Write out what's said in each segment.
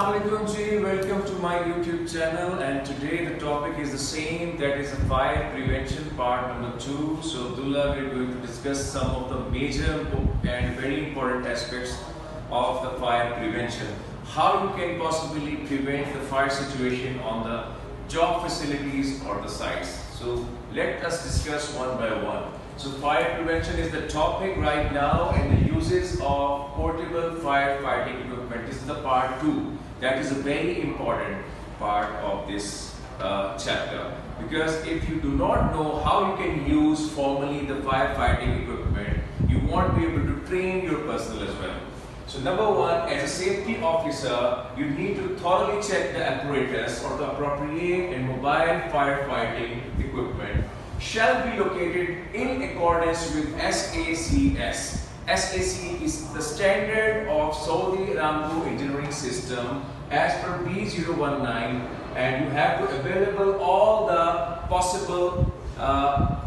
Assalamualaikum ji, welcome to my YouTube channel, and today the topic is the same, that is a fire prevention part number 2. So Abdullah, we are going to discuss some of the major and very important aspects of the fire prevention. How you can possibly prevent the fire situation on the job facilities or the sites. So let us discuss one by one. So fire prevention is the topic right now, and the uses of portable firefighting equipment. This is the part 2. That is a very important part of this chapter, because if you do not know how you can use formally the firefighting equipment, you won't be able to train your personnel as well. So number one, as a safety officer, you need to thoroughly check the apparatus or the appropriate and mobile firefighting equipment shall be located in accordance with SACS. SAC is the standard of Saudi Aramco engineering system as per B019, and you have to available all the possible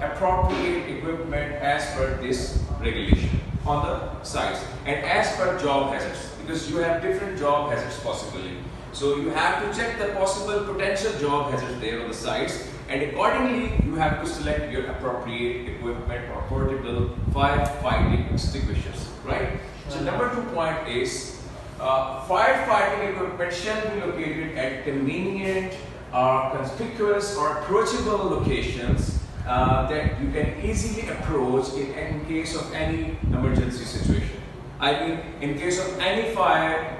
appropriate equipment as per this regulation on the sites and as per job hazards, because you have different job hazards possibly. So you have to check the possible potential job hazards there on the sites, and accordingly you have to select your appropriate equipment or portable firefighting extinguishers, right? So number 2 point is firefighting equipment shall be located at convenient, conspicuous or approachable locations that you can easily approach in case of any emergency situation. I mean, in case of any fire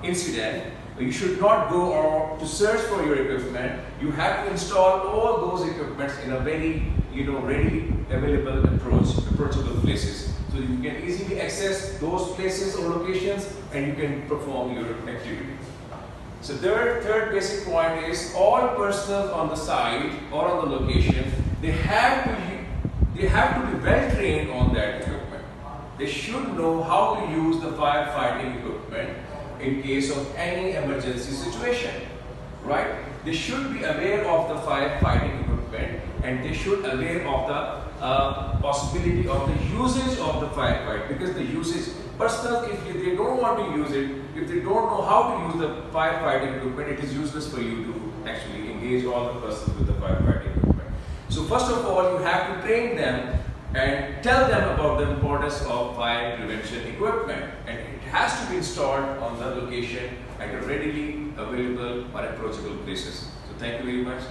incident, you should not go or to search for your equipment. You have to install all those equipments in a very, readily available approachable places. So you can easily access those places or locations, and you can perform your activity. So third basic point is all personnel on the site or on the location, they have to be well trained on that equipment. They should know how to use the firefighting equipment in case of any emergency situation, right? They should be aware of the firefighting equipment, and they should aware of the possibility of the usage of the firefight, because the usage, personnel, if they don't want to use it, if they don't know how to use the firefighting equipment, it is useless for you to actually engage all the personnel with the firefighting equipment. So first of all, you have to train them and tell them about the importance of fire prevention equipment, and it has to be installed on the location at a readily available or approachable places. So thank you very much.